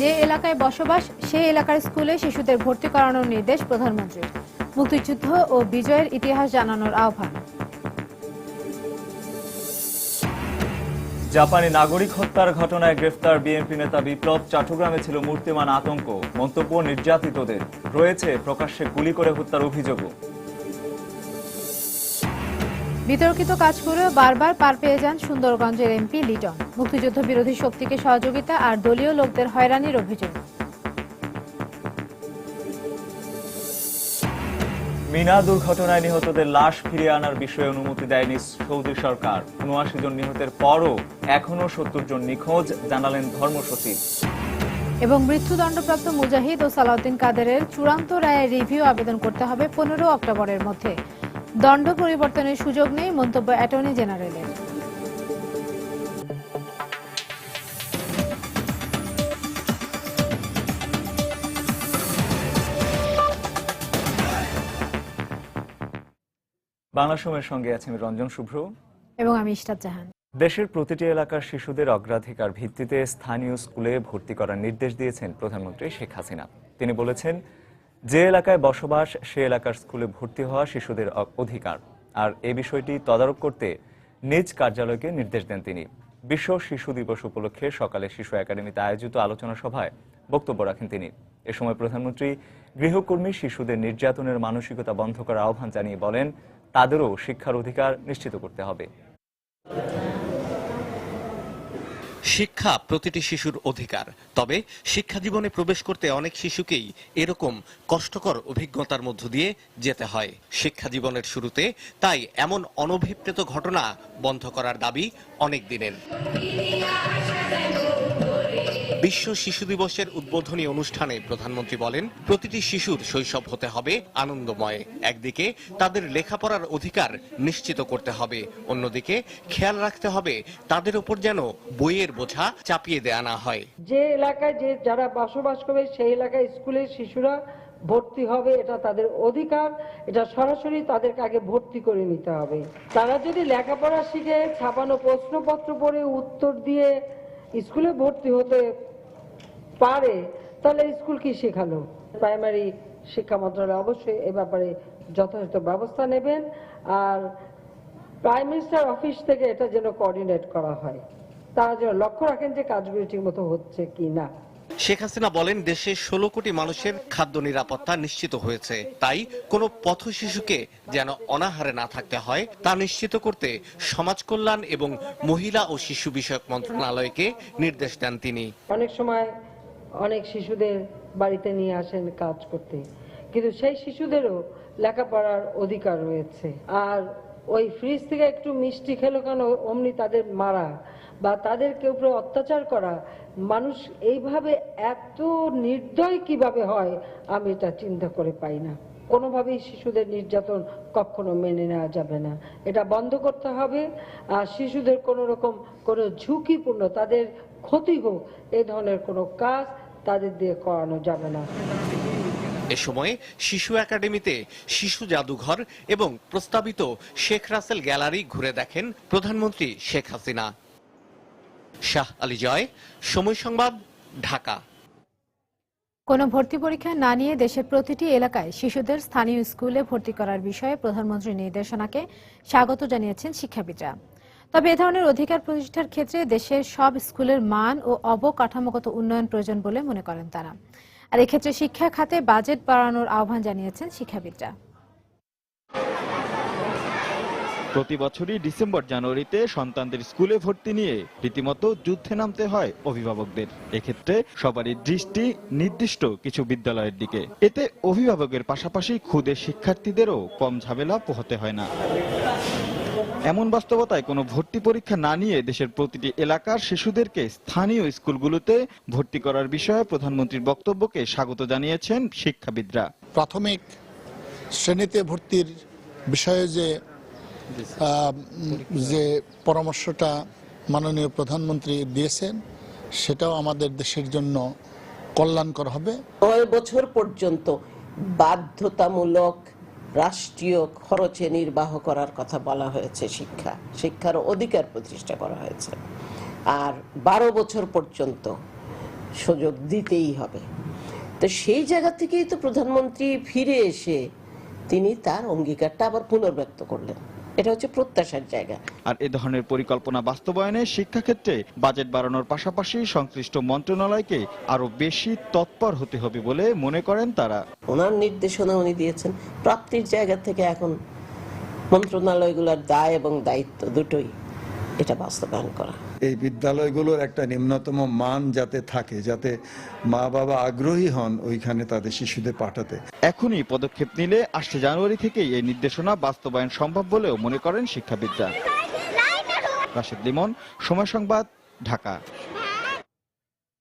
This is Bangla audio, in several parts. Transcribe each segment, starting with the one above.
যে এলাকায় বসবাস সেই এলাকার স্কুলে শিশুদের ভর্তি করানোর নির্দেশ প্রধানমন্ত্রীর। মুক্তিযুদ্ধ ও বিজয়ের ইতিহাস জানানোর আহ্বান। জাপানি নাগরিক হত্যার ঘটনায় গ্রেফতার বিএনপি নেতা বিপ্লব। চট্টগ্রামে ছিল মূর্তিমান আতঙ্ক। মন্তব্য, নির্যাতিতদের রয়েছে প্রকাশ্যে গুলি করে হত্যার অভিযোগও। বিতর্কিত কাজ করেও বারবার পার পেয়ে যান সুন্দরগঞ্জের এমপি লিটন। মুক্তিযুদ্ধ বিরোধী শক্তিকে সহযোগিতা আর দলীয় লোকদের হয়রানির অভিযোগ। মিনা দুর্ঘটনায় নিহতদের লাশ ফিরিয়ে আনার বিষয়ে অনুমতি দেয়নি সৌদি সরকার। ৭৯ জন নিহতের পরও এখনো ৭০ জন নিখোঁজ, জানালেন ধর্ম সচিব। এবং মৃত্যুদণ্ডপ্রাপ্ত মুজাহিদ ও সালাউদ্দিন কাদেরের চূড়ান্ত রায়ের রিভিউ আবেদন করতে হবে ১৫ অক্টোবরের মধ্যে। দণ্ড পরিবর্তনের সুযোগ নেই, মন্তব্য অ্যাটর্নি জেনারেলের। বাংলা সময়ের সঙ্গে আছি আমি রঞ্জন শুভ্র এবং আমি ইশরাত জাহান। দেশের প্রতিটি এলাকার শিশুদের অগ্রাধিকার ভিত্তিতে স্থানীয় স্কুলে ভর্তি করার নির্দেশ দিয়েছেন প্রধানমন্ত্রী শেখ হাসিনা। তিনি বলেছেন, যে এলাকায় বসবাস সে এলাকার স্কুলে ভর্তি হওয়া শিশুদের অধিকার, আর এই বিষয়টি তদারক করতে নিজ কার্যালয়কে নির্দেশ দেন তিনি। বিশ্ব শিশু দিবস উপলক্ষে সকালে শিশু একাডেমিতে আয়োজিত আলোচনা সভায় বক্তব্য রাখেন তিনি। এ সময় প্রধানমন্ত্রী গৃহকর্মী শিশুদের নির্যাতনের মানসিকতা বন্ধ করার আহ্বান জানিয়ে বলেন, তাদেরও শিক্ষার অধিকার নিশ্চিত করতে হবে। শিক্ষা প্রতিটি শিশুর অধিকার, তবে শিক্ষা জীবনে প্রবেশ করতে অনেক শিশুকেই এরকম কষ্টকর অভিজ্ঞতার মধ্য দিয়ে যেতে হয় শিক্ষা জীবনের শুরুতে। তাই এমন অনভিপ্রেত ঘটনা বন্ধ করার দাবি অনেক দিনের। বিশ্ব শিশু দিবসের উদ্বোধনী অনুষ্ঠানে প্রধানমন্ত্রী বলেন, প্রতিটি শিশুর শৈশব হতে হবে আনন্দময়। একদিকে তাদের লেখাপড়ার অধিকার নিশ্চিত করতে হবে, অন্যদিকে খেয়াল রাখতে হবে তাদের উপর যেন বইয়ের বোঝা চাপিয়ে দেয়া না হয়। যে এলাকায় যারা বসবাস করবে সেই এলাকায় স্কুলের শিশুরা ভর্তি হবে, এটা তাদের অধিকার। এটা সরাসরি তাদেরকে আগে ভর্তি করে নিতে হবে। তারা যদি লেখাপড়া শিখে ছাপানো প্রশ্নপত্র পড়ে উত্তর দিয়ে স্কুলে ভর্তি হতে পারে, তাহলে স্কুল কি শেখালো? প্রাইমারি শিক্ষা মন্ত্রণালয় অবশ্যই এ ব্যাপারে যথাযথ ব্যবস্থা নেবেন, আর প্রাইম মিনিস্টার অফিস থেকে এটা যেন কোঅর্ডিনেট করা হয়। তারা যেন লক্ষ্য রাখেন যে কাজগুলো ঠিক মতো হচ্ছে কি না। শেখ হাসিনা বলেন, দেশে ১৬ কোটি মানুষের খাদ্য নিরাপত্তা নিশ্চিত হয়েছে। তাই কোনো পথ শিশুকে যেন অনাহারে না থাকতে হয় তা নিশ্চিত করতে সমাজ কল্যাণ এবং মহিলা ও শিশু বিষয়ক মন্ত্রণালয়কে নির্দেশ দেন তিনি। অনেক সময় অনেক শিশুদের বাড়িতে নিয়ে আসেন কাজ করতে, কিন্তু সেই শিশুদেরও লেখাপড়ার অধিকার রয়েছে। আর ওই ফ্রিজ থেকে একটু মিষ্টি খেলো কেন অমনি তাদের মারা বা তাদেরকে উপরে অত্যাচার করা, মানুষ এইভাবে এত নির্দয় কিভাবে হয় আমি এটা চিন্তা করে পাই না। কোনোভাবেই শিশুদের নির্যাতন কখনো মেনে নেওয়া যাবে না, এটা বন্ধ করতে হবে। আর শিশুদের কোনো রকম কোনো ঝুঁকিপূর্ণ তাদের ক্ষতি হোক এই ধরনের কোনো কাজ তাদের দিয়ে করানো যাবে না। এ সময় শিশু একাডেমিতে শিশু জাদুঘর এবং প্রস্তাবিত শেখ রাসেল গ্যালারি ঘুরে দেখেন প্রধানমন্ত্রী শেখ হাসিনা। শাহ আলী জয়, সময় সংবাদ, ঢাকা। কোনো ভর্তি পরীক্ষা না নিয়ে দেশের প্রতিটি এলাকায় শিশুদের স্থানীয় স্কুলে ভর্তি করার বিষয়ে প্রধানমন্ত্রীর নির্দেশনাকে স্বাগত জানিয়েছেন শিক্ষাবিদরা। তবে এ ধরনের অধিকার প্রতিষ্ঠার ক্ষেত্রে দেশের সব স্কুলের মান ও অবকাঠামোগত উন্নয়ন প্রয়োজন বলে মনে করেন তারা। আর এক্ষেত্রে শিক্ষা খাতে বাজেট বাড়ানোর আহ্বান জানিয়েছেন শিক্ষাবিদরা। প্রতি বছরই ডিসেম্বর জানুয়ারিতে সন্তানদের স্কুলে ভর্তি নিয়ে রীতিমতো যুদ্ধে নামতে হয় অভিভাবকদের। এক্ষেত্রে সবারই দৃষ্টি নির্দিষ্ট কিছু বিদ্যালয়ের দিকে। এতে অভিভাবকের পাশাপাশি খুদে শিক্ষার্থীদেরও কম ঝামেলা পোহাতে হয় না। এমন বাস্তবতায় কোনো ভর্তি পরীক্ষা না নিয়ে দেশের প্রতিটি এলাকার শিশুদেরকে স্থানীয় স্কুলগুলোতে ভর্তি করার বিষয়ে প্রধানমন্ত্রীর বক্তব্যকে স্বাগত জানিয়েছেন শিক্ষাবিদরা। প্রাথমিক শ্রেণীতে ভর্তির বিষয়ে যে পরামর্শটা মাননীয় প্রধানমন্ত্রী দিয়েছেন সেটাও আমাদের দেশের জন্য কল্যাণকর হবে। 9 বছর পর্যন্ত বাধ্যতামূলক রাষ্ট্রীয় খরচে নির্বাহ করার কথা বলা হয়েছে। শিক্ষার অধিকার প্রতিষ্ঠা করা হয়েছে। আর 12 বছর পর্যন্ত সুযোগ দিতেই হবে। তো সেই জায়গা থেকেই তো প্রধানমন্ত্রী ফিরে এসে তিনি তার অঙ্গীকারটা আবার পুনর্ব্যক্ত করলেন। এটা হচ্ছে প্রত্যাশার জায়গা। আর এ ধরনের পরিকল্পনা বাস্তবায়নে শিক্ষাক্ষেত্রে বাজেট বাড়ানোর পাশাপাশি সংশ্লিষ্ট মন্ত্রণালয়কে আরো বেশি তৎপর হতে হবে বলে মনে করেন তারা। ওনার নির্দেশনা উনি দিয়েছেন, প্রাপ্তির জায়গা থেকে এখন মন্ত্রণালয়গুলোর দায় এবং দায়িত্ব দুটোই এটা বাস্তবায়ন করা। এই বিদ্যালয়গুলোর একটা নিম্নতম মান যাতে থাকে, যাতে মা বাবা আগ্রহী হন ওইখানে তাদের শিশুদের পাঠাতে। এখনই পদক্ষেপ নিলে 8 জানুয়ারি থেকেই এই নির্দেশনা বাস্তবায়ন সম্ভব বলেও মনে করেন শিক্ষাবিদরা। রাশেদ লিমন, সময় সংবাদ, ঢাকা।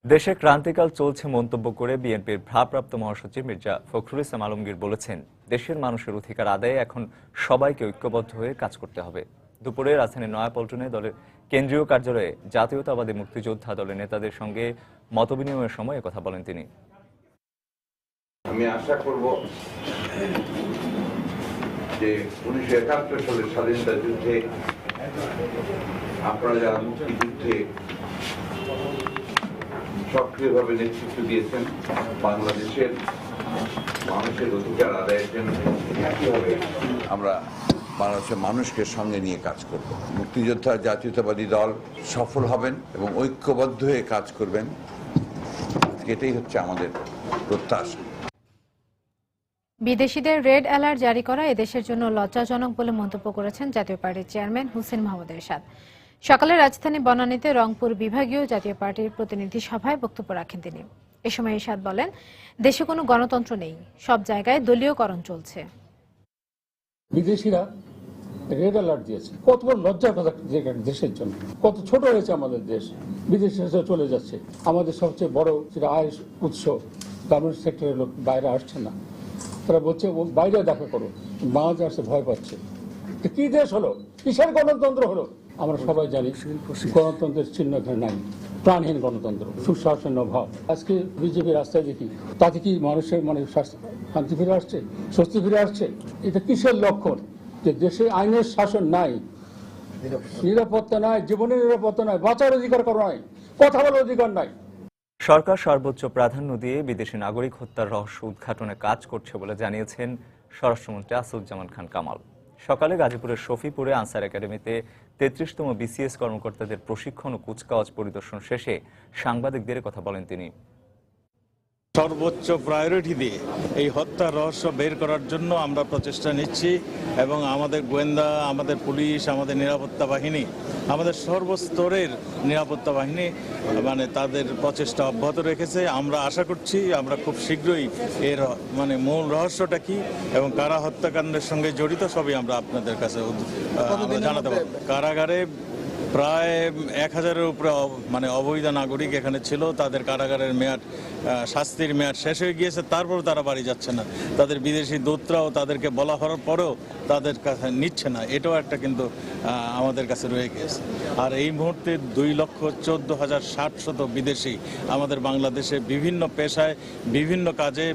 দেশে ক্রান্তিকাল চলছে মন্তব্য করে বিএনপির ভারপ্রাপ্ত মহাসচিব মির্জা ফখরুল ইসলাম আলমগীর বলেছেন, দেশের মানুষের অধিকার আদায়ে এখন সবাইকে ঐক্যবদ্ধ হয়ে কাজ করতে হবে। দুপুরে রাজধানীর নয়াপল্টনে দলের কেন্দ্রীয় কার্যালয়ে জাতীয়তাবাদী মুক্তিযোদ্ধা দলের নেতাদের সঙ্গে মতবিনিময়ের সময় কথা বলেন তিনি। আমি আশা করব যে 1971 সালের স্বাধীনতা যুদ্ধে আপনারা যারা মুক্তিযুদ্ধে সক্রিয়ভাবে নেতৃত্ব দিয়েছেন, বাংলাদেশের মানুষের অধিকার আদায়ের জন্য একইভাবে আমরা বাংলাদেশের মানুষকে সঙ্গে নিয়ে কাজ করব। মুক্তিযোদ্ধা জাতীয়তাবাদী দল সফল হবেন এবং ঐক্যবদ্ধ হয়ে কাজ করবেন, এটাই হচ্ছে আমাদের প্রত্যাশা। বিদেশিদের রেড অ্যালার্ট জারি করা এদেশের জন্য লজ্জাজনক বলে মন্তব্য করেছেন জাতীয় পার্টির চেয়ারম্যান হোসেন মাহমুদ এরশাদ। সকালে রাজধানী বনানীতে রংপুর বিভাগীয় জাতীয় পার্টির প্রতিনিধি সভায় বক্তব্য রাখেন তিনি। এ সময় এরশাদ বলেন, দেশে কোনো গণতন্ত্র নেই, সব জায়গায় দলীয়করণ চলছে। বিদেশিরা রেড অ্যালার্ট দিয়েছে, কত বড় লজ্জার কথা দেশের জন্য। কত ছোট হয়েছে আমাদের দেশ, বিদেশে চলে যাচ্ছে। আমাদের সবচেয়ে বড় যেটা আয়ের উৎস গার্মেন্টস সেক্টরের লোক বাইরে আসছে না, তারা বলছে বাইরে দেখা করো, বাংলাদেশ আসতে ভয় পাচ্ছে। কি দেশ হলো, কিসের গণতন্ত্র হলো? আমরা সবাই জানি গণতন্ত্রের চিহ্ন এখানে নাই, প্রাণহীন গণতন্ত্র, সুশাসনের অভাব। আজকে বিজেপি রাস্তায় দেখি, তাতে কি মানুষের মানে শান্তি ফিরে আসছে, স্বস্তি ফিরে আসছে? এটা কিসের লক্ষণ? যে দেশে আইনের শাসন নাই, নিরাপত্তা নাই, জীবনের নিরাপত্তা নাই, বাঁচার অধিকার নাই, কথা বলার অধিকার নাই। সরকার সর্বোচ্চ প্রাধান্য দিয়ে বিদেশি নাগরিক হত্যার রহস্য উদ্ঘাটনে কাজ করছে বলে জানিয়েছেন স্বরাষ্ট্রমন্ত্রী আসাদুজ্জামান খান কামাল। সকালে গাজীপুরের শফিপুরে আনসার একাডেমিতে 33তম বিসিএস কর্মকর্তাদের প্রশিক্ষণ ও কুচকাওয়াজ পরিদর্শন শেষে সাংবাদিকদের কথা বলেন তিনি। সর্বোচ্চ প্রায়োরিটি দিয়ে এই হত্যার রহস্য বের করার জন্য আমরা প্রচেষ্টা নিচ্ছি এবং আমাদের গোয়েন্দা, আমাদের পুলিশ, আমাদের নিরাপত্তা বাহিনী, আমাদের সর্বস্তরের নিরাপত্তা বাহিনী মানে তাদের প্রচেষ্টা অব্যাহত রেখেছে। আমরা আশা করছি আমরা খুব শীঘ্রই এর মানে মূল রহস্যটা কি এবং কারা হত্যাকাণ্ডের সঙ্গে জড়িত সবই আমরা আপনাদের কাছে জানাতে পারব। কারাগারে প্রায় 1000-এর উপরে মানে অবৈধ নাগরিক এখানে ছিল, তাদের কারাগারের মেয়াদ, শাস্তির মেয়াদ শেষ হয়ে গিয়েছে, তারপর তারা বাড়ি যাচ্ছে না। তাদের বিদেশি দূতরাও তাদেরকে বলা হওয়ার পরেও তাদের কাছে নিচ্ছে না, এটাও একটা কিন্তু আমাদের কাছে রয়ে গিয়েছে। আর এই মুহূর্তে 2,14,700 বিদেশি আমাদের বাংলাদেশে বিভিন্ন পেশায় বিভিন্ন কাজে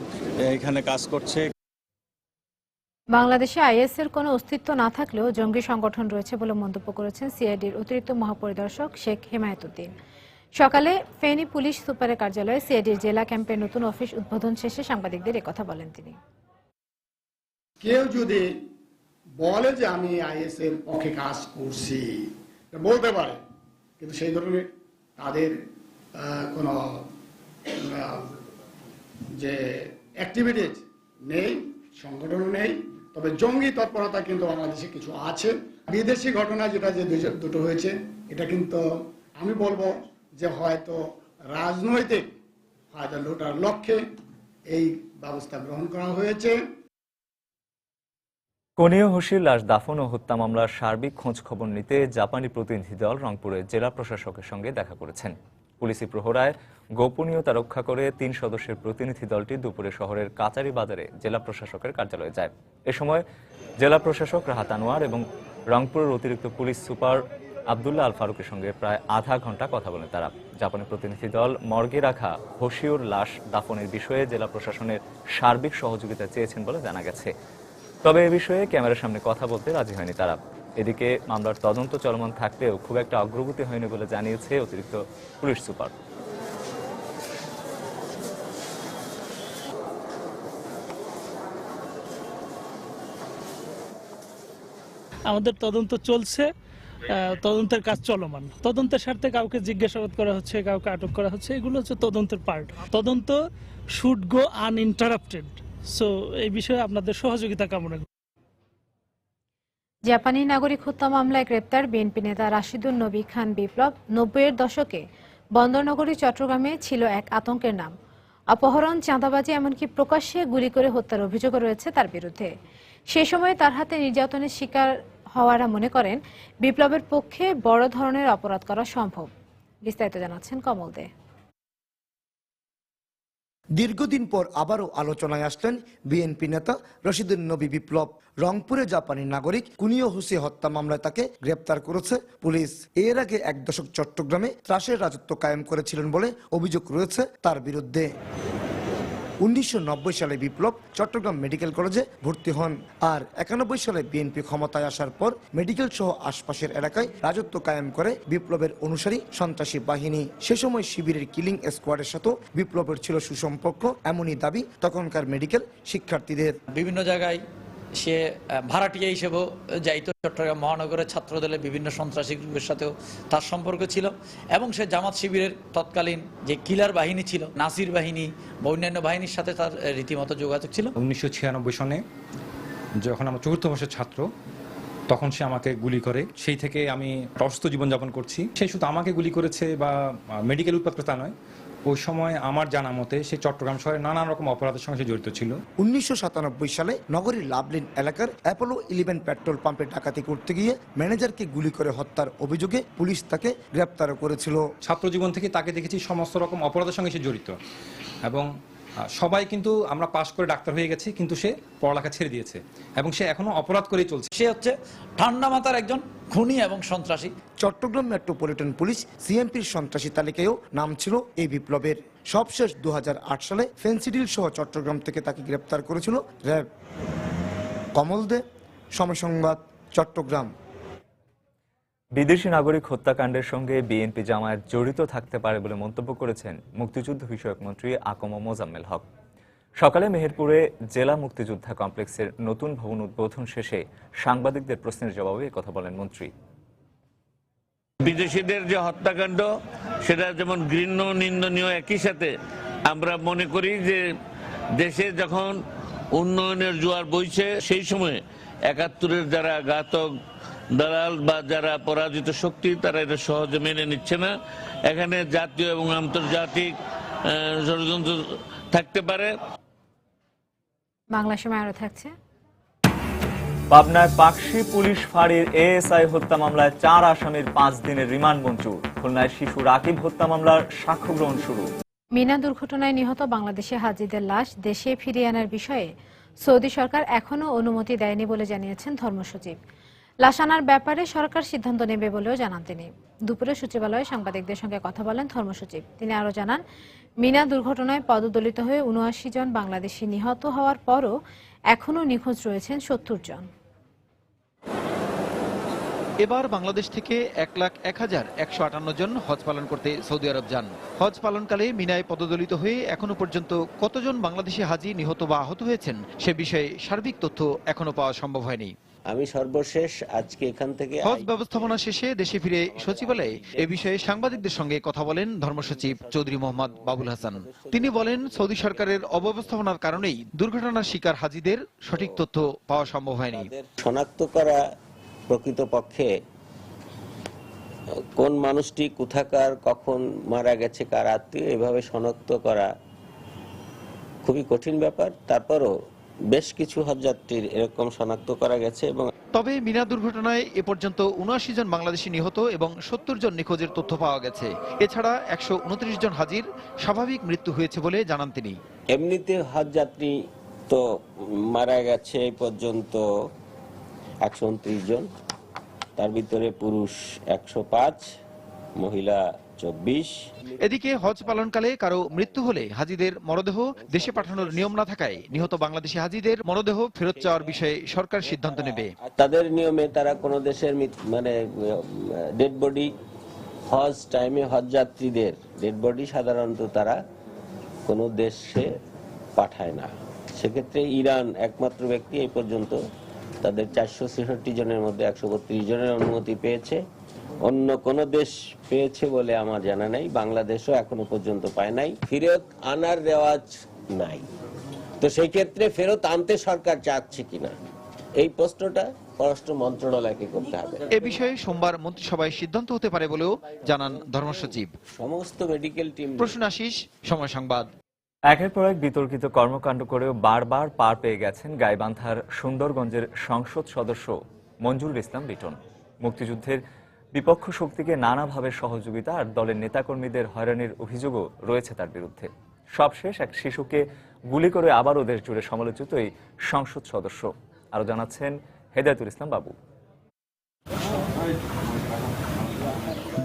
এখানে কাজ করছে। বাংলাদেশে আইএসের কোনো অস্তিত্ব না থাকলেও জঙ্গি সংগঠন রয়েছে বলে মন্তব্য করেছেন সিআইডির অতিরিক্ত মহাপরিদর্শক শেখ হেমায়েতুদ্দিন। সকালে ফেনী পুলিশ সুপারের কার্যালয়ে সিআইডির জেলা ক্যাম্পের নতুন অফিস উদ্বোধন শেষে সাংবাদিকদের একথা বলেন তিনি। কেউ যদি বলে যে আমি আইএস এর পক্ষে কাজ করছি বলতে পারে, কিন্তু সেই ধরনের তাদের কোনো যে অ্যাক্টিভিটিস নেই, সংগঠন নেই। তবে জঙ্গি তৎপরতা কিন্তু বাংলাদেশে কিছু আছে। বিদেশি ঘটনা যেটা যে দুটো হয়েছে, এটা কিন্তু আমি বলবো যে হয়তো রাজনৈতিক ফায়দা লোটার লক্ষ্যে এই ব্যবস্থা গ্রহণ করা হয়েছে। কনিয় হোসির লাশ দাফন ও হত্যা মামলার সার্বিক খোঁজ খবর নিতে জাপানি প্রতিনিধি দল রংপুরে জেলা প্রশাসকের সঙ্গে দেখা করেছেন। পুলিশি প্রহরায় গোপনীয়তা রক্ষা করে 3 সদস্যের প্রতিনিধি দলটি দুপুরে শহরের কাচারি বাজারে জেলা প্রশাসকের কার্যালয়ে যায়। এ সময় জেলা প্রশাসক রাহাত আনোয়ার এবং রংপুরের অতিরিক্ত পুলিশ সুপার আবদুল্লাহ আল ফারুকের সঙ্গে প্রায় আধা ঘন্টা কথা বলেন তারা। জাপানি প্রতিনিধি দল মর্গে রাখা হোসিওর লাশ দাফনের বিষয়ে জেলা প্রশাসনের সার্বিক সহযোগিতা চেয়েছেন বলে জানা গেছে। তবে এ বিষয়ে ক্যামেরার সামনে কথা বলতে রাজি হয়নি তারা। এদিকে মামলার তদন্ত চলমান থাকলেও খুব একটা অগ্রগতি হয়নি বলে জানিয়েছে অতিরিক্ত পুলিশ সুপার। আমাদের তদন্ত চলছে, তদন্তের কাজ চলমান। তদন্তের স্বার্থে কাউকে জিজ্ঞাসাবাদ করা হচ্ছে, কাউকে আটক করা হচ্ছে, এগুলো হচ্ছে তদন্তের পার্ট। তদন্ত শুড গো আনইন্টারাপ্টেড। সো এই বিষয়ে আপনাদের সহযোগিতা কামনা করি। জাপানি নাগরিক হত্যা মামলায় গ্রেপ্তার বিএনপি নেতা রাশিদুন নবী খান বিপ্লব 90-এর দশকে বন্দরনগরী চট্টগ্রামে ছিল এক আতঙ্কের নাম। অপহরণ, চাঁদাবাজি, এমনকি প্রকাশ্যে গুলি করে হত্যার অভিযোগও রয়েছে তার বিরুদ্ধে। সে সময় তার হাতে নির্যাতনের শিকার হওয়ারা মনে করেন বিপ্লবের পক্ষে বড় ধরনের অপরাধ করা সম্ভব। বিস্তারিত জানাচ্ছেন কমল দে। দীর্ঘদিন পর আবারও আলোচনায় আসলেন বিএনপি নেতা রশিদুন নবী বিপ্লব। রংপুরে জাপানি নাগরিক কুনিও হোসে হত্যা মামলায় তাকে গ্রেপ্তার করেছে পুলিশ। এর আগে এক দশক চট্টগ্রামে ত্রাসের রাজত্ব কায়েম করেছিলেন বলে অভিযোগ রয়েছে তার বিরুদ্ধে। 1990 সালে বিপ্লব চট্টগ্রাম মেডিকেল কলেজে ভর্তি হন। আর 91 সালে বিএনপি ক্ষমতায় আসার পর মেডিকেল সহ আশপাশের এলাকায় রাজত্ব কায়েম করে বিপ্লবের অনুসারী সন্ত্রাসী বাহিনী। সে সময় শিবিরের কিলিং স্কোয়াডের সাথে বিপ্লবের ছিল সুসম্পর্ক, এমনই দাবি তখনকার মেডিকেল শিক্ষার্থীদের। বিভিন্ন জায়গায় সে ভাড়াটিয়া হিসেবেও যাইতো। চট্টগ্রাম মহানগরের ছাত্রদলের বিভিন্ন সন্ত্রাসী গ্রুপের সাথেও তার সম্পর্ক ছিল এবং সে জামাত শিবিরের তৎকালীন যে কিলার বাহিনী ছিল, নাসির বাহিনী বা অন্যান্য বাহিনীর সাথে তার রীতিমতো যোগাযোগ ছিল। 1996 সনে যখন আমার 4র্থ বর্ষের ছাত্র, তখন সে আমাকে গুলি করে। সেই থেকে আমি অসুস্থ জীবনযাপন করছি। সে শুধু আমাকে গুলি করেছে বা মেডিকেল উৎপাত তা নয়, ওই সময় আমার জানা মতে সে চট্টগ্রাম শহরে নানান রকম অপরাধের সঙ্গে জড়িত ছিল। 1997 সালে নগরীর লাভলিন এলাকার অ্যাপোলো 11 পেট্রোল পাম্পে ডাকাতি করতে গিয়ে ম্যানেজারকে গুলি করে হত্যার অভিযোগে পুলিশ তাকে গ্রেপ্তার করেছিল। ছাত্র জীবন থেকে তাকে দেখেছি সমস্ত রকম অপরাধের সঙ্গে সে জড়িত এবং সবাই কিন্তু আমরা পাশ করে ডাক্তার হয়ে গেছি, কিন্তু সে পড়ালেখা ছেড়ে দিয়েছে এবং সে এখনো অপরাধ করেই চলছে। সে হচ্ছে ঠান্ডা মাথার একজন খুনি এবং সন্ত্রাসী। চট্টগ্রাম মেট্রোপলিটন পুলিশ সিএমপির সন্ত্রাসী তালিকায়ও নাম ছিল এই বিপ্লবের। সবশেষ 2008 সালে ফেন্সিডিল সহ চট্টগ্রাম থেকে তাকে গ্রেপ্তার করেছিল র্যাব। কমল দে, সময় সংবাদ, চট্টগ্রাম। বিদেশি নাগরিক হত্যাকাণ্ডের সঙ্গে বিএনপি জামায়াত জড়িত থাকতে পারে বলে মন্তব্য করেছেন মুক্তিযুদ্ধ বিষয়ক মন্ত্রী আকম মোজাম্মেল হক। সকালে মেহেরপুরে জেলা মুক্তিযোদ্ধা কমপ্লেক্সের নতুন ভবন উদ্বোধন শেষে সাংবাদিকদের প্রশ্নের জবাবে কথা বলেন মন্ত্রী। বিদেশিদের যে হত্যাকাণ্ড সেটা যেমন ঘৃণ্য, নিন্দনীয়, একই সাথে আমরা মনে করি যে দেশে যখন উন্নয়নের জোয়ার বইছে সেই সময় 71-এর যারা ঘাতক দালাল বা যারা পরাজিত শক্তি তারা এটা সহজে মেনে নিচ্ছে না। এখানে জাতীয় এবং আন্তর্জাতিক ষড়যন্ত্র থাকতে পারে। বাংলা সময় আরো থাকছে। পাবনায় পাকশী পুলিশ ফাঁড়ির এএসআই হত্যা মামলায় 4 আসামির 5 দিনের রিমান্ড মঞ্জুর। খুলনায় শিশু রাকিব হত্যা মামলার সাক্ষ্য গ্রহণ শুরু। মিনা দুর্ঘটনায় নিহত বাংলাদেশি হাজিদের লাশ দেশে ফিরিয়ে আনার বিষয়ে সৌদি সরকার এখনো অনুমতি দেয়নি বলে জানিয়েছেন ধর্মসচিব। লাশ আনার ব্যাপারে সরকার সিদ্ধান্ত নেবে বলেও জানান তিনি। দুপুরে সচিবালয়ে সাংবাদিকদের সঙ্গে কথা বলেন ধর্মসচিব। তিনি আরও জানান, মিনা দুর্ঘটনায় পদদলিত হয়ে 79 জন বাংলাদেশি নিহত হওয়ার পরও এখনও নিখোঁজ রয়েছেন 70 জন। এবার বাংলাদেশ থেকে 1,01,158 জন হজ পালন করতে সৌদি আরব যান। হজ পালনকালে মিনায় পদদলিত হয়ে এখনো পর্যন্ত কতজন বাংলাদেশি হাজি নিহত বা আহত হয়েছেন সে বিষয়ে সার্বিক তথ্য এখনো পাওয়া সম্ভব হয়নি। আমি সর্বশেষ আজকে এখান থেকে হজ ব্যবস্থাপনা শেষে দেশে ফিরে সচিবালয়ে এ বিষয়ে সাংবাদিকদের সঙ্গে কথা বলেন ধর্মসচিব চৌধুরী মোহাম্মদ বাবুল হাসান। তিনি বলেন, সৌদি সরকারের অব্যবস্থাপনার কারণেই দুর্ঘটনার শিকার হাজিদের সঠিক তথ্য পাওয়া সম্ভব হয়নি। শনাক্ত করা প্রকৃতপক্ষে কোন মানুষটি কোথাকার, কখন মারা গেছে, কার আত্মীয়, এভাবে শনাক্ত করা খুবই কঠিন ব্যাপার। তারপরও বেশ কিছু হজযাত্রীর এরকম শনাক্ত করা গেছে। এবং তবে মিনা দুর্ঘটনায় এ পর্যন্ত 79 জন বাংলাদেশি নিহত এবং 70 জন নিখোঁজের তথ্য পাওয়া গেছে। এছাড়া 129 জন হাজির স্বাভাবিক মৃত্যু হয়েছে বলে জানান তিনি। এমনিতে হজযাত্রী তো মারা গেছে এই পর্যন্ত 129 জন, তার ভিতরে পুরুষ 105, মহিলা 24। এদিকে হজ পালনকালে কারো মৃত্যু হলে হাজিদের মরদেহ দেশে পাঠানোর নিয়ম না থাকায় নিহত বাংলাদেশি হাজিদের মরদেহ ফেরত চাওয়ার বিষয়ে সরকার সিদ্ধান্ত নেবে। তাদের নিয়মে তারা কোনো দেশের মানে ডেড বডি, হজ টাইমে হজযাত্রীদের ডেড বডি সাধারণত তারা কোনো দেশে পাঠায় না। সেক্ষেত্রে ইরান একমাত্র ব্যক্তি এই পর্যন্ত তাদের 466 জনের মধ্যে 132 জনের অনুমতি পেয়েছে। অন্য কোন দেশ পেয়েছে বলে আমার জানা নাই, বাংলাদেশও এখনো পর্যন্ত পায় নাই। ফেরত আনার রেওয়াজ নাই, তো সেই ক্ষেত্রে ফেরত আনতে সরকার চাচ্ছে কিনা এই প্রশ্নটা পররাষ্ট্র মন্ত্রণালয়কে করতে হবে। এ বিষয়ে সোমবার মন্ত্রিসভায় সিদ্ধান্ত হতে পারে বলেও জানান ধর্ম সচিব। সমস্ত মেডিকেল টিম। প্রশ্ন আশিস, সময় সংবাদ। একের পর এক বিতর্কিত কর্মকাণ্ড করেও বারবার পার পেয়ে গেছেন গাইবান্ধার সুন্দরগঞ্জের সংসদ সদস্য মঞ্জুরুল ইসলাম লিটন। মুক্তিযুদ্ধের বিপক্ষ শক্তিকে নানাভাবে সহযোগিতা আর দলের নেতাকর্মীদের হয়রানির অভিযোগও রয়েছে তার বিরুদ্ধে। সবশেষ এক শিশুকে গুলি করে আবারও দেশ জুড়ে সমালোচিত এই সংসদ সদস্য। আরো জানাচ্ছেন হেদায়েতুল ইসলাম বাবু।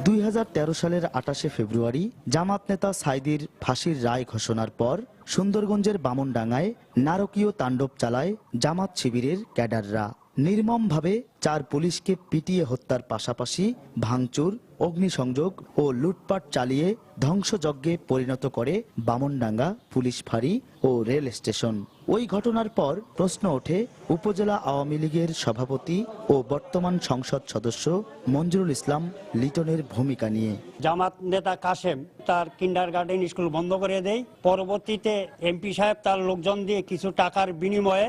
2013 সালের 28 ফেব্রুয়ারি জামাত নেতা সাইদির ফাঁসির রায় ঘোষণার পর সুন্দরগঞ্জের বামনডাঙ্গায় নারকীয় তাণ্ডব চালায় জামাত শিবিরের ক্যাডাররা। নির্মমভাবে 4 পুলিশকে পিটিয়ে হত্যার পাশাপাশি ভাঙচুর, অগ্নিসংযোগ ও লুটপাট চালিয়ে ধ্বংসযজ্ঞে পরিণত করে বামনডাঙ্গা পুলিশ ফাঁড়ি ও রেল স্টেশন। ওই ঘটনার পর প্রশ্ন ওঠে উপজেলা আওয়ামী লীগের সভাপতি ও বর্তমান সংসদ সদস্য মঞ্জুরুল ইসলাম লিটনের ভূমিকা নিয়ে। জামাত নেতা কাশেম তার কিন্ডারগার্টেন স্কুল বন্ধ করে দেয়। পরবর্তীতে এমপি সাহেব তার লোকজন দিয়ে কিছু টাকার বিনিময়ে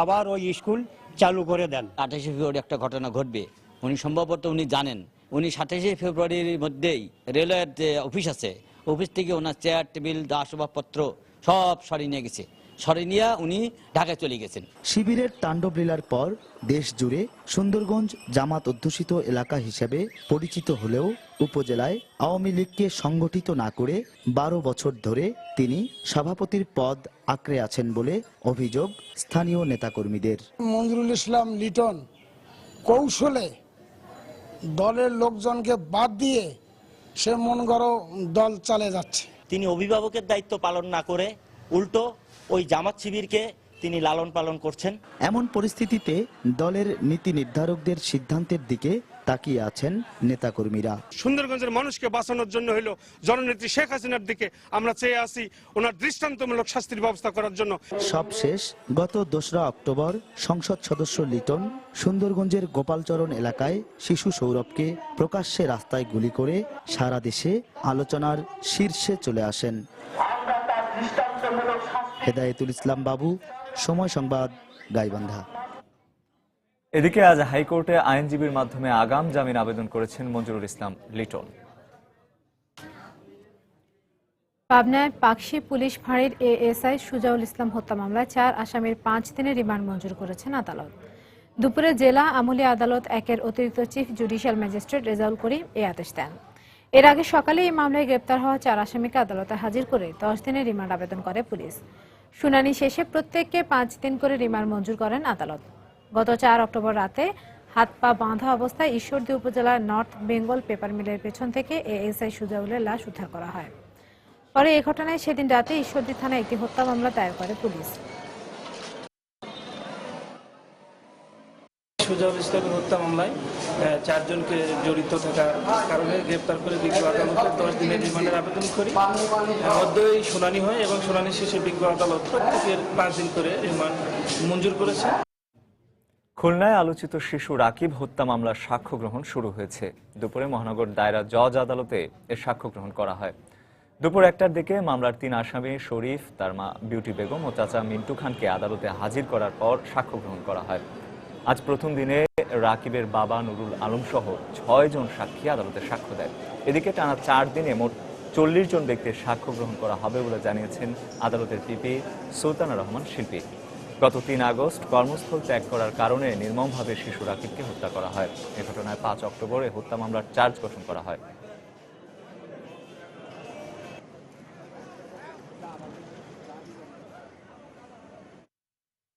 আবার ওই স্কুল চালু করে দেন। 28 ফেব্রুয়ারি একটা ঘটনা ঘটবে, উনি সম্ভবত উনি জানেন। উনি 27 ফেব্রুয়ারির মধ্যেই রেলওয়ের যে অফিস আছে, অফিস থেকে ওনার চেয়ার টেবিল আসবাবপত্র সব সরিয়ে নিয়ে গেছে। সরিয়ে নিয়ে উনি ঢাকায় চলে গেছেন। শিবিরের তাণ্ডব লীলার পর দেশ জুড়ে সুন্দরগঞ্জ জামাত অধ্যুষিত এলাকা হিসেবে পরিচিত হলেও উপজেলায় আওয়ামী লীগকে সংগঠিত না করে 12 বছর ধরে তিনি সভাপতির পদ আঁকড়ে আছেন বলে অভিযোগ স্থানীয় নেতাকর্মীদের। মঞ্জুরুল ইসলাম লিটন কৌশলে দলের লোকজনকে বাদ দিয়ে সে মন গড়ো দল চালিয়ে যাচ্ছে। তিনি অভিভাবকের দায়িত্ব পালন না করে উল্টো ওই জামাত শিবিরকে তিনি লালন পালন করছেন। এমন পরিস্থিতিতে দলের নীতি নির্ধারকদের সিদ্ধান্তের দিকে তাকিয়ে আছেন নেতাকর্মীরা। সুন্দরগঞ্জের মানুষকে বাঁচানোর জন্য হলো জননেত্রী শেখ হাসিনার দিকে আমরা চেয়ে আছি, ওনার দৃষ্টান্তমূলক শাস্তির ব্যবস্থা করার জন্য। সবশেষ গত 2রা অক্টোবর সংসদ সদস্য লিটন সুন্দরগঞ্জের গোপালচরণ এলাকায় শিশু সৌরভকে প্রকাশ্যে রাস্তায় গুলি করে সারা দেশে আলোচনার শীর্ষে চলে আসেন। হেদায়েতুল ইসলাম বাবু, সময় সংবাদ, গাইবান্ধা। এদিকে আজ হাইকোর্টে আইনজীবীর মাধ্যমে আগাম জামিন আবেদন করেছেন মঞ্জুরুল ইসলাম লিটন। পাবনায় পাকশী পুলিশ ফাঁড়ির এএসআই সুজাউল ইসলাম হত্যা মামলায় 4 আসামির 5 দিনের রিমান্ড মঞ্জুর করেছেন আদালত। দুপুরে জেলা আমলি আদালত 1-এর অতিরিক্ত chief judicial magistrate Rezaul Karim এই আদেশ দেন। এর আগে সকালে এই মামলায় গ্রেপ্তার হওয়া 4 আসামিকে আদালতে হাজির করে 10 দিনের রিমান্ড আবেদন করে পুলিশ। শুনানি শেষে প্রত্যেককে 5 দিন করে রিমান্ড মঞ্জুর করেন আদালত। গত 4 অক্টোবর রাতে হাত পা বাঁধা অবস্থায় ঈশ্বরদী উপজেলার নর্থ বেঙ্গল পেপার মিলের পেছন থেকে এএসআই সুজাউলের লাশ উদ্ধার করা হয়। পরে এই ঘটনায় সেদিন রাতে ঈশ্বরদী থানায় একটি হত্যা মামলা দায়ের করে পুলিশ। সুজাউল ইসলামের হত্যা মামলায় 4 জনকে জড়িত থাকার কারণে গ্রেপ্তার করে বিজ্ঞ আদালতে 10 দিনের রিমান্ডের আবেদন করি। মধ্যেই শুনানি হয় এবং শুনানি শেষে বিজ্ঞ আদালত প্রত্যেকের 5 দিন করে রিমান্ড মঞ্জুর করেছে। খুলনায় আলোচিত শিশু রাকিব হত্যা মামলার সাক্ষ্য গ্রহণ শুরু হয়েছে। দুপুরে মহানগর দায়রা জজ আদালতে এর সাক্ষ্য গ্রহণ করা হয়। দুপুর 1টার দিকে মামলার 3 আসামি শরীফ, তার মা বিউটি বেগম ও চাচা মিন্টু খানকে আদালতে হাজির করার পর সাক্ষ্য গ্রহণ করা হয়। আজ প্রথম দিনে রাকিবের বাবা নুরুল আলম সহ 6 জন সাক্ষী আদালতে সাক্ষ্য দেয়। এদিকে টানা 4 দিনে মোট 40 জন ব্যক্তির সাক্ষ্য গ্রহণ করা হবে বলে জানিয়েছেন আদালতের পিপি সুলতানা রহমান শিল্পী। গত 3 আগস্ট কর্মস্থল ত্যাগ করার কারণে নির্মমভাবে শিশু রাকিবকে হত্যা করা হয়। এ ঘটনায় 5 অক্টোবর হত্যা মামলার চার্জ গঠন করা হয়।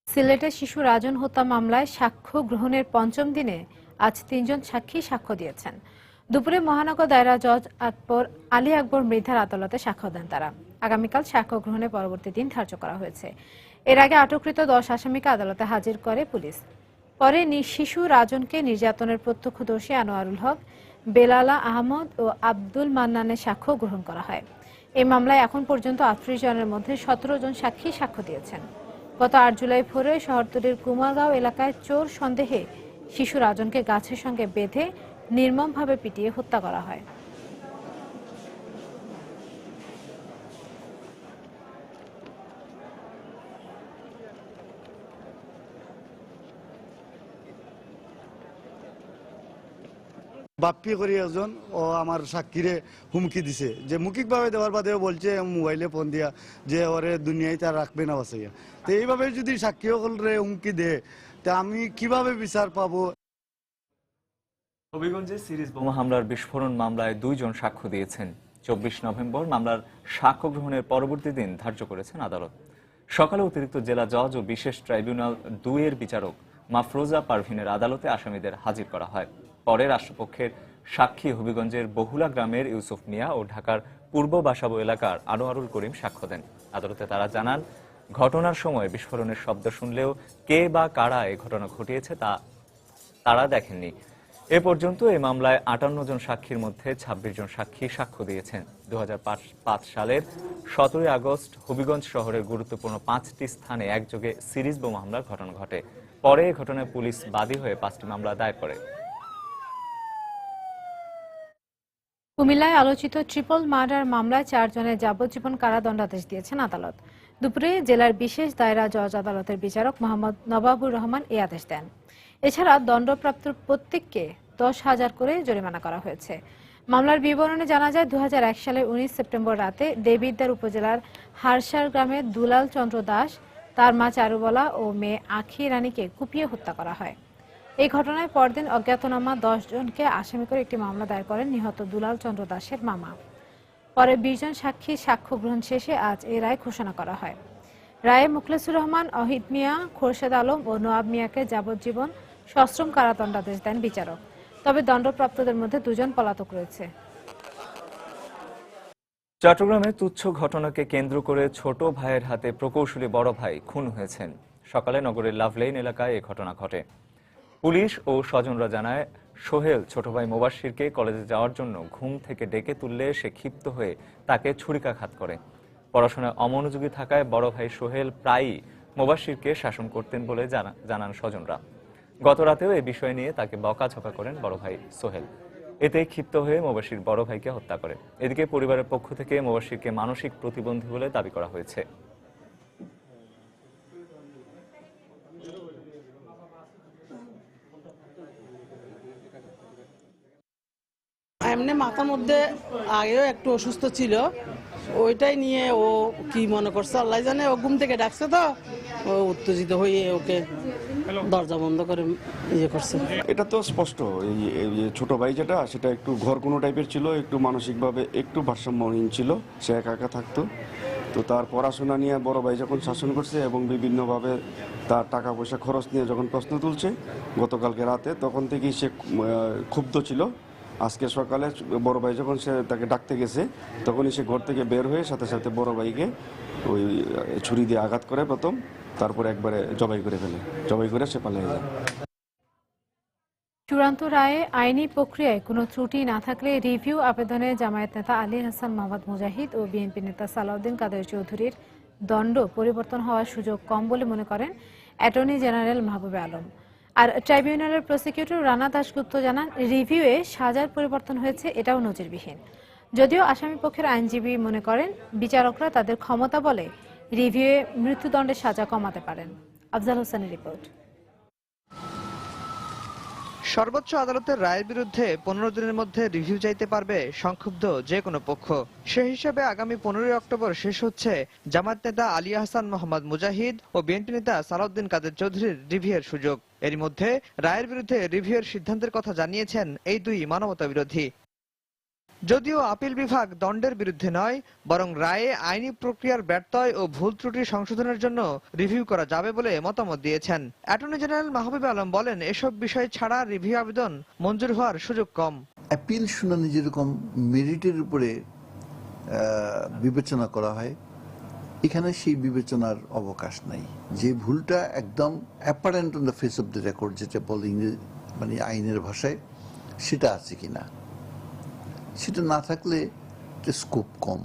সিলেটে শিশু রাজন হত্যা মামলায় সাক্ষ্য গ্রহণের 5ম দিনে আজ 3 জন সাক্ষী সাক্ষ্য দিয়েছেন। দুপুরে মহানগর দায়রা জজ আলী আকবর মৃধার আদালতে সাক্ষ্য দেন তারা। আগামীকাল সাক্ষ্য গ্রহণের পরবর্তী দিন ধার্য করা হয়েছে। এর আগে আটককৃত 10 আসামিকে আদালতে হাজির করে পুলিশ। পরে শিশু রাজনকে নির্যাতনের প্রত্যক্ষদর্শী আনোয়ারুল হক, বেলালা আহমদ ও আব্দুল মান্নানের সাক্ষ্য গ্রহণ করা হয়। এই মামলায় এখন পর্যন্ত 38 জনের মধ্যে 17 জন সাক্ষী সাক্ষ্য দিয়েছেন। গত 8 জুলাই ভোরে শহরতলির কুমারগাঁও এলাকায় চোর সন্দেহে শিশু রাজনকে গাছের সঙ্গে বেঁধে নির্মমভাবে পিটিয়ে হত্যা করা হয়। বাপ্পি করি একজন ও আমার সাক্ষীরে হুমকি দিছে, যে মৌখিকভাবে দেওয়ার বাদেও বলছে মোবাইলে ফোন দিয়া যে ওরে দুনিয়ায় তার রাখবে না বাসাইয়া। তো এইভাবে যদি সাক্ষী সকলরে হুমকি দেয় তা আমি কিভাবে বিচার পাবো? হবিগঞ্জে সিরিজ বোমা হামলার বিস্ফোরণ মামলায় 2 জন সাক্ষ্য দিয়েছেন। 24 নভেম্বর মামলার সাক্ষ্য গ্রহণের পরবর্তী দিন ধার্য করেছেন আদালত। সকালে অতিরিক্ত জেলা জজ ও বিশেষ ট্রাইব্যুনাল 2 এর বিচারক মাফরোজা পারভিনের আদালতে আসামিদের হাজির করা হয়। পরে রাষ্ট্রপক্ষের সাক্ষী হবিগঞ্জের বহুলা গ্রামের ইউসুফ মিয়া ও ঢাকার পূর্ব বাসাবো এলাকার আনোয়ারুল করিম সাক্ষ্য দেন। আদালতে তারা জানান, ঘটনার সময় বিস্ফোরণের শব্দ শুনলেও কে বা কারা এই ঘটনা ঘটিয়েছে তা তারা দেখেননি। এ পর্যন্ত এই মামলায় 58 জন সাক্ষীর মধ্যে 26 জন সাক্ষী সাক্ষ্য দিয়েছেন। 2005 সালের 17 আগস্ট হবিগঞ্জ শহরের গুরুত্বপূর্ণ 5টি স্থানে একযোগে সিরিজ বোমা হামলার ঘটনা ঘটে। পরে এই ঘটনায় পুলিশ বাদী হয়ে 5টি মামলা দায়ের করে। কুমিল্লায় আলোচিত ট্রিপল মার্ডার মামলায় 4 জনের যাবজ্জীবন কারাদণ্ডাদেশ দিয়েছেন আদালত। দুপুরে জেলার বিশেষ দায়রা জজ আদালতের বিচারক মোহাম্মদ নবাবুর রহমান এই আদেশ দেন। এছাড়া দণ্ডপ্রাপ্ত প্রত্যেককে 10,000 করে জরিমানা করা হয়েছে। মামলার বিবরণে জানা যায়, 2001 সালের 19 সেপ্টেম্বর রাতে দেবিদ্বার উপজেলার হারসার গ্রামের দুলাল চন্দ্র দাস, তার মা চারুবলা ও মেয়ে আখি রানীকে কুপিয়ে হত্যা করা হয়। এই ঘটনায় পরদিন অজ্ঞাতনামা 10 জনকে আসামি করে একটি মামলা দায়ের করেন নিহত দুলাল চন্দ্র দাসের মামা। পরে 20 জন সাক্ষীর সাক্ষ্য গ্রহণ শেষে আজ এই রায় ঘোষণা করা হয়। রায়ে মুখলেসুর রহমান, অহিদ মিয়া, খোরশেদ আলম ও নোয়াব মিয়াকে যাবজ্জীবন সশ্রম কারাদণ্ডাদেশ দেন বিচারক। তবে দণ্ডপ্রাপ্তদের মধ্যে 2 জন পলাতক রয়েছে। চট্টগ্রামে তুচ্ছ ঘটনাকে কেন্দ্র করে ছোট ভাইয়ের হাতে প্রকৌশলী বড় ভাই খুন হয়েছেন। সকালে নগরের লাভলেইন এলাকায় এই ঘটনা ঘটে। পুলিশ ও স্বজনরা জানায়, সোহেল ছোট ভাই মোবাশ্বিরকে কলেজে যাওয়ার জন্য ঘুম থেকে ডেকে তুললে সে ক্ষিপ্ত হয়ে তাকে ছুরিকাঘাত করে। পড়াশোনায় অমনোযোগী থাকায় বড় ভাই সোহেল প্রায়ই মোবাশ্বিরকে শাসন করতেন বলে জানান স্বজনরা। গত রাতেও এই বিষয় নিয়ে তাকে বকাঝকা করেন বড় ভাই সোহেল। এতে ক্ষিপ্ত হয়ে মোবাশ্বির বড় ভাইকে হত্যা করে। এদিকে পরিবারের পক্ষ থেকে মোবাশ্বিরকে মানসিক প্রতিবন্ধী বলে দাবি করা হয়েছে। এমনি মাথার মধ্যে আগেও একটু অসুস্থ ছিল, ওইটাই নিয়ে ও কি মনে করছে আল্লাহ জানে। ও ঘুম থেকে ডাকছে তো ও উত্তেজিত হয়ে ওকে দরজা বন্ধ করে ইয়ে করছে। এটা তো স্পষ্ট, এই ছোট ভাই যেটা সেটা একটু ঘর কোনো টাইপের ছিল, একটু মানসিকভাবে একটু ভারসাম্যহীন ছিল, সে একা একা থাকতো। তো তার পড়াশোনা নিয়ে বড় ভাই যখন শাসন করছে এবং বিভিন্নভাবে তার টাকা পয়সা খরচ নিয়ে যখন প্রশ্ন তুলছে গতকালকে রাতে, তখন থেকেই সে ক্ষুব্ধ ছিল। আজকে সকালে বড় ভাই যখন সে তাকে ডাকতে গেছে তখনই সে ঘর থেকে বের হয়ে সাথে সাথে বড় ভাইকে ওই ছুরি দিয়ে আঘাত করে প্রথম, তারপরে একবারে জবাই করে ফেলে, জবাই করে সে পালিয়ে যায়। চূড়ান্ত রায়ে আইনি প্রক্রিয়ায় কোনো ত্রুটি না থাকলে রিভিউ আবেদনে জামায়াত নেতা আলী হাসান মোহাম্মদ মুজাহিদ ও বিএনপি নেতা সালাউদ্দিন কাদের চৌধুরীর দণ্ড পরিবর্তন হওয়ার সুযোগ কম বলে মনে করেন অ্যাটর্নি জেনারেল মাহবুবে আলম। আর ট্রাইব্যুনালের প্রসিকিউটর রানা দাশগুপ্ত জানান, রিভিউয়ে সাজার পরিবর্তন হয়েছে, এটাও নজিরবিহীন। যদিও আসামি পক্ষের আইনজীবী মনে করেন বিচারকরা তাদের ক্ষমতা বলে রিভিউয়ে মৃত্যুদণ্ডের সাজা কমাতে পারেন। আফজাল হোসেনের রিপোর্ট। সর্বোচ্চ আদালতের রায়ের বিরুদ্ধে 15 দিনের মধ্যে রিভিউ চাইতে পারবে সংক্ষুব্ধ যে কোনো পক্ষ। সে হিসেবে আগামী 15 অক্টোবর শেষ হচ্ছে জামায়াত নেতা আলী হাসান মোহাম্মদ মুজাহিদ ও বিএনপি নেতা সালাউদ্দিন কাদের চৌধুরীর রিভিউয়ের সুযোগ। এরই মধ্যে রায়ের বিরুদ্ধে রিভিউয়ের সিদ্ধান্তের কথা জানিয়েছেন এই 2 মানবতা বিরোধী। যদিও আপিল বিভাগ দণ্ডের বিরুদ্ধে নয়, বরং রায়ে আইনি প্রক্রিয়ার ব্যত্যয় ও ভুল ত্রুটি সংশোধনের জন্য রিভিউ করা যাবে বলে মতামত দিয়েছেন। অ্যাটর্নি জেনারেল মাহবুবে আলম বলেন, এসব বিষয় ছাড়া রিভিউ আবেদন মঞ্জুর হওয়ার সুযোগ কম। আপিল শুনানি যেরকম মেরিটের উপরে বিবেচনা করা হয়, এখানে সেই বিবেচনার অবকাশ নাই। যে ভুলটা একদম apparent on the face of the record, যেটা বলে মানে আইনের ভাষায়, সেটা আছে কিনা, সেটা না থাকলে স্কোপ কম।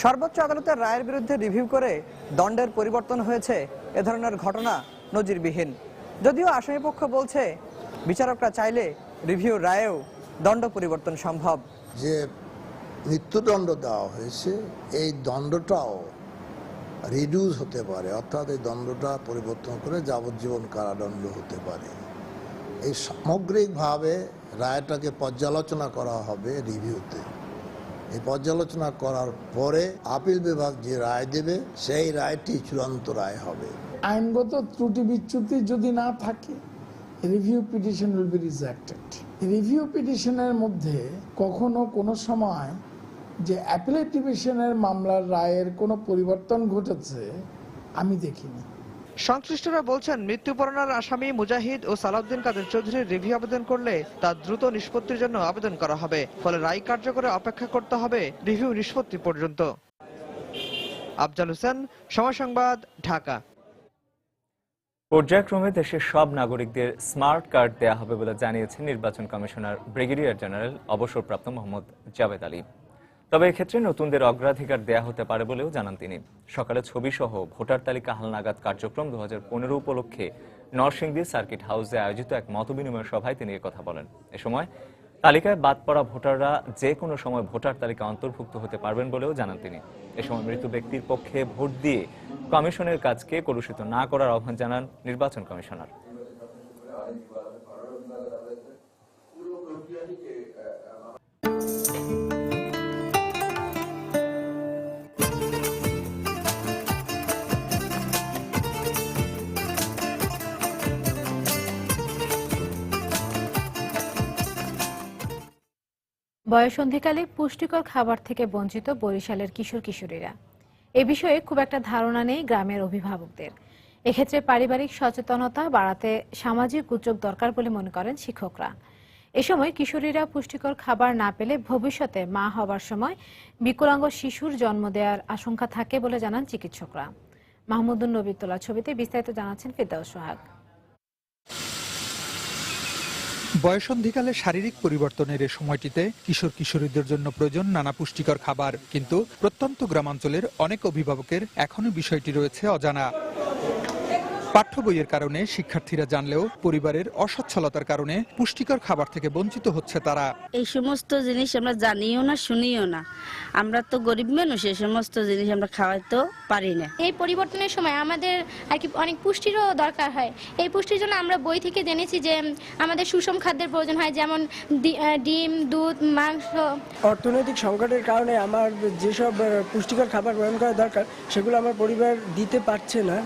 সর্বোচ্চ আদালতের রায়ের বিরুদ্ধে রিভিউ করে দণ্ডের পরিবর্তন হয়েছে, এ ধরনের ঘটনা নজিরবিহীন। যদিও আসামিপক্ষ বলছে বিচারকরা চাইলে রিভিউর রায়েও দণ্ড পরিবর্তন সম্ভব। যে মৃত্যুদণ্ড দেওয়া হয়েছে এই দণ্ডটাও রিডিউস হতে পারে, অর্থাৎ এই দণ্ডটা পরিবর্তন করে যাবজ্জীবন কারাদণ্ড হতে পারে। এই সামগ্রিকভাবে রায়টাকে পর্যালোচনা করা হবে রিভিউতে। এই পর্যালোচনা করার পরে আপিল বিভাগ যে রায় দেবে সেই রায়টি চূড়ান্ত রায় হবে। আইনগত ত্রুটি বিচ্যুতি যদি না থাকে, review petition will be rejected. Review পিটিশনের মধ্যে কখনো কোনো সময় যে অ্যাপিলেট ডিভিশনের মামলার রায়ের কোনো পরিবর্তন ঘটেছে আমি দেখিনি। সংশ্লিষ্টরা বলছেন মৃত্যু পরোয়ানার আসামি মুজাহিদ ও সালাউদ্দিন কাদের চৌধুরীর রিভিউ আবেদন করলে তা দ্রুত নিষ্পত্তির জন্য আবেদন করা হবে, ফলে রায় কার্যকরে অপেক্ষা করতে হবে রিভিউ নিষ্পত্তি পর্যন্ত। আফজাল হোসেন, সময় সংবাদ, ঢাকা। পর্যায়ক্রমে দেশের সব নাগরিকদের স্মার্ট কার্ড দেয়া হবে বলে জানিয়েছেন নির্বাচন কমিশনার ব্রিগেডিয়ার জেনারেল অবসরপ্রাপ্ত মোহাম্মদ জাভেদ আলী। তবে এক্ষেত্রে নতুনদের অগ্রাধিকার দেয়া হতে পারে বলেও জানান তিনি। সকালে ছবি সহ ভোটার তালিকা হালনাগাদ কার্যক্রম 2015 উপলক্ষে নরসিংদী সার্কিট হাউসে আয়োজিত এক মতবিনিময় সভায় তিনি কথা বলেন। এ সময় তালিকায় বাদ পড়া ভোটাররা যে কোনো সময় ভোটার তালিকা অন্তর্ভুক্ত হতে পারবেন বলেও জানান তিনি। এ সময় মৃত ব্যক্তির পক্ষে ভোট দিয়ে কমিশনের কাজকে কলুষিত না করার আহ্বান জানান নির্বাচন কমিশনার। বয়সন্ধিকালে পুষ্টিকর খাবার থেকে বঞ্চিত বরিশালের কিশোর কিশোরীরা। এ বিষয়ে খুব একটা ধারণা নেই গ্রামের অভিভাবকদের। এক্ষেত্রে পারিবারিক সচেতনতা বাড়াতে সামাজিক উদ্যোগ দরকার বলে মনে করেন শিক্ষকরা। এ সময় কিশোরীরা পুষ্টিকর খাবার না পেলে ভবিষ্যতে মা হবার সময় বিকলাঙ্গ শিশুর জন্ম দেওয়ার আশঙ্কা থাকে বলে জানান চিকিৎসকরা। মাহমুদুন নবীর তোলা ছবিতে বিস্তারিত জানাচ্ছেন ফিরদাউস সোহাগ। বয়সন্ধিকালে শারীরিক পরিবর্তনের এই সময়টিতে কিশোর কিশোরীদের জন্য প্রয়োজন নানা পুষ্টিকর খাবার, কিন্তু প্রত্যন্ত গ্রামাঞ্চলের অনেক অভিভাবকের এখনো বিষয়টি রয়েছে অজানা। পাঠ্য বইয়ের কারণে শিক্ষার্থীরা জানলেও পরিবারের অসচ্ছলতার কারণে পুষ্টিকর খাবার থেকে বঞ্চিত হচ্ছে তারা। এই সমস্ত জিনিস আমরা জানিও না, শুনিও না। আমরা তো গরিব মানুষ, এই সমস্ত জিনিস আমরা খাওয়াইতেও পারি না। এই পরিবর্তনের সময় আমাদের আর কি অনেক পুষ্টিরও দরকার হয়। এই পুষ্টির জন্য আমরা বই থেকে জেনেছি যে আমাদের সুষম খাদ্যের প্রয়োজন হয়, যেমন ডিম, দুধ, মাংস। অর্থনৈতিক সংকটের কারণে আমার যেসব পুষ্টিকর খাবার গ্রহণ করা দরকার সেগুলো আমার পরিবার দিতে পারছে না।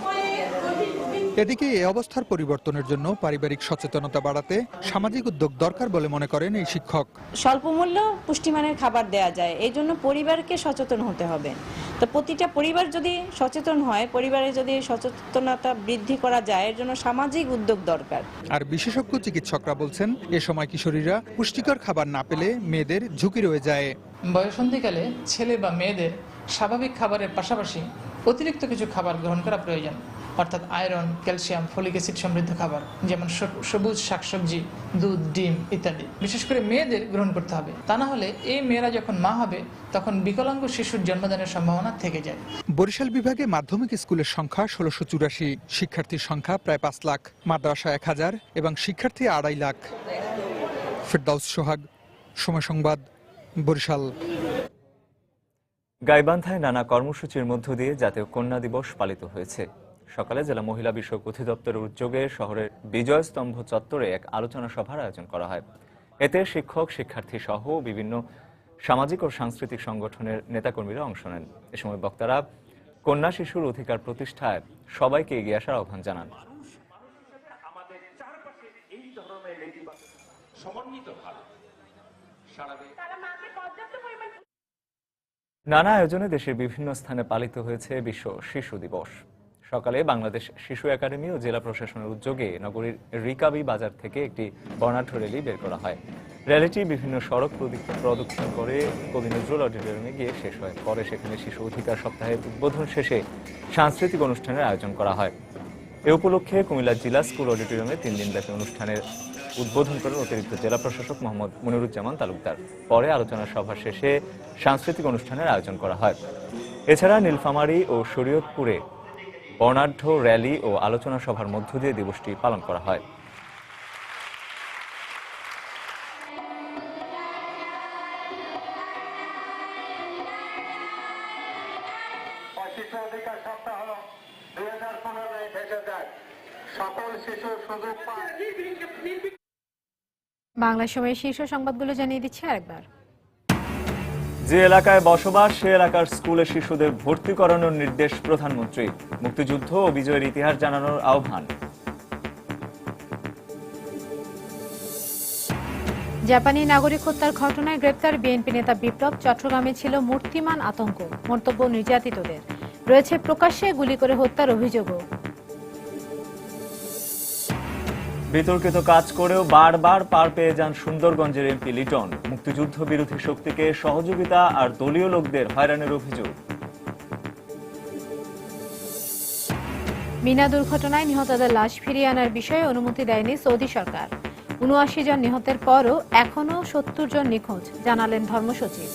এদিকে এই অবস্থার পরিবর্তনের জন্য পারিবারিক সচেতনতা বাড়াতে সামাজিক উদ্যোগ দরকার বলে মনে করেন এই শিক্ষক। স্বল্প মূল্য পুষ্টিমানের খাবার দেয়া যায়, এই জন্য পরিবারকে সচেতন হতে হবে। তো প্রতিটা পরিবার যদি সচেতন হয়, পরিবারে যদি সচেতনতা বৃদ্ধি করা যায়, এর জন্য সামাজিক উদ্যোগ দরকার। আর বিশেষজ্ঞ চিকিৎসকরা বলছেন এ সময় কিশোরীরা পুষ্টিকর খাবার না পেলে মেয়েদের ঝুঁকি রয়ে যায়। বয়সন্ধিকালে ছেলে বা মেয়েদের স্বাভাবিক খাবারের পাশাপাশি অতিরিক্ত কিছু খাবার গ্রহণ করা প্রয়োজন, অর্থাৎ আয়রন, ক্যালসিয়াম, ফলিক অ্যাসিড সমৃদ্ধ খাবার, যেমন সবুজ শাকসবজি, দুধ, ডিম ইত্যাদি বিশেষ করে মেয়েদের গ্রহণ করতে হবে। তা না হলে এই মেয়েরা যখন মা হবে তখন বিকলাঙ্গ শিশুর জন্মদানের সম্ভাবনা থেকে যায়। বরিশাল বিভাগে মাধ্যমিক স্কুলের সংখ্যা 1684, শিক্ষার্থীর সংখ্যা প্রায় 5 লাখ, মাদ্রাসা 1000 এবং শিক্ষার্থী 2.5 লাখ। ফিরদাউস সোহাগ, সময় সংবাদ, বরিশাল। গাইবান্ধায় নানা কর্মসূচির মধ্য দিয়ে জাতীয় কন্যা দিবস পালিত হয়েছে। সকালে জেলা মহিলা বিষয়ক অধিদপ্তরের উদ্যোগে শহরের বিজয় স্তম্ভ চত্বরে এক আলোচনা সভার আয়োজন করা হয়। এতে শিক্ষক, শিক্ষার্থী সহ বিভিন্ন সামাজিক ও সাংস্কৃতিক সংগঠনের নেতাকর্মীরা অংশ নেন। এ সময় বক্তারা কন্যা শিশুর অধিকার প্রতিষ্ঠায় সবাইকে এগিয়ে আসার আহ্বান জানান। নানা আয়োজনে দেশের বিভিন্ন স্থানে পালিত হয়েছে বিশ্ব শিশু দিবস। সকালে বাংলাদেশ শিশু একাডেমি ও জেলা প্রশাসনের উদ্যোগে নগরীর রিকাবি বাজার থেকে একটি বর্ণাঢ্য র্যালি বের করা হয়। র্যালিটি বিভিন্ন সড়ক প্রদক্ষিণ করে কবি নজরুল অডিটোরিয়ামে গিয়ে শেষ হয়। পরে সেখানে শিশু অধিকার সপ্তাহের উদ্বোধন শেষে সাংস্কৃতিক অনুষ্ঠানের আয়োজন করা হয়। এ উপলক্ষে কুমিল্লা জেলা স্কুল অডিটোরিয়ামে 3 দিনব্যাপী অনুষ্ঠানের উদ্বোধন করেন অতিরিক্ত জেলা প্রশাসক মোহাম্মদ মনিরুজ্জামান তালুকদার। পরে আলোচনা সভা শেষে সাংস্কৃতিক অনুষ্ঠানের আয়োজন করা হয়। এছাড়া নীলফামারী ও শরীয়তপুরে বর্ণাঢ্য র্যালি ও আলোচনা সভার মধ্য দিয়ে দিবসটি পালন করা হয়। বাংলা সময়ের শীর্ষ সংবাদগুলো জানিয়ে দিচ্ছি আরেকবার। যে এলাকায় বসবাস সে এলাকার স্কুলে শিশুদের ভর্তি করানোর নির্দেশ প্রধানমন্ত্রী। মুক্তিযুদ্ধ ও বিজয়ের ইতিহাস জানানোর আহ্বান। জাপানি নাগরিক হত্যার ঘটনায় গ্রেপ্তার বিএনপি নেতা বিপ্লব। চট্টগ্রামে ছিল মূর্তিমান আতঙ্ক, মন্তব্য নির্যাতিতদের। রয়েছে প্রকাশ্যে গুলি করে হত্যার অভিযোগও। বিতর্কিত কাজ করেও বারবার পার পেয়ে যান সুন্দরগঞ্জের এমপি লিটন। মুক্তিযুদ্ধ বিরোধী শক্তিকে সহযোগিতা আর দলীয় লোকদের হয়রানির অভিযোগ। মিনা দুর্ঘটনায় নিহতদের লাশ ফিরিয়ে আনার বিষয়ে অনুমতি দেয়নি সৌদি সরকার। ৭৯ জন নিহতের পরও এখনও ৭০ জন নিখোঁজ, জানালেন ধর্মসচিব।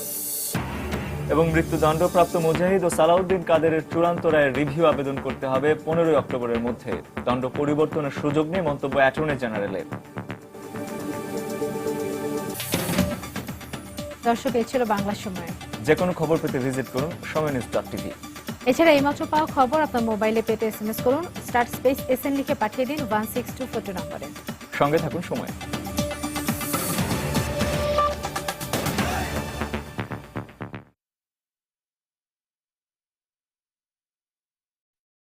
এবং মৃত্যুদণ্ডপ্রাপ্ত মুজাহিদ ও সালাউদ্দিন কাদেরের চূড়ান্ত রায়ের রিভিউ আবেদন করতে হবে 15 অক্টোবরের মধ্যে। দণ্ড পরিবর্তনের সুযোগ নেই, মন্তব্য অ্যাটর্নি জেনারেলের। দর্শক, এ ছিল বাংলা সময়। যে কোনো খবর পেতে ভিজিট করুন সময়নিউজ.tv। এছাড়া এইমাত্র পাওয়া খবর আপনার মোবাইলে পেতে SMS করুন, *SN লিখে পাঠিয়ে দিন 16242 নম্বরে। সঙ্গে থাকুন সময়।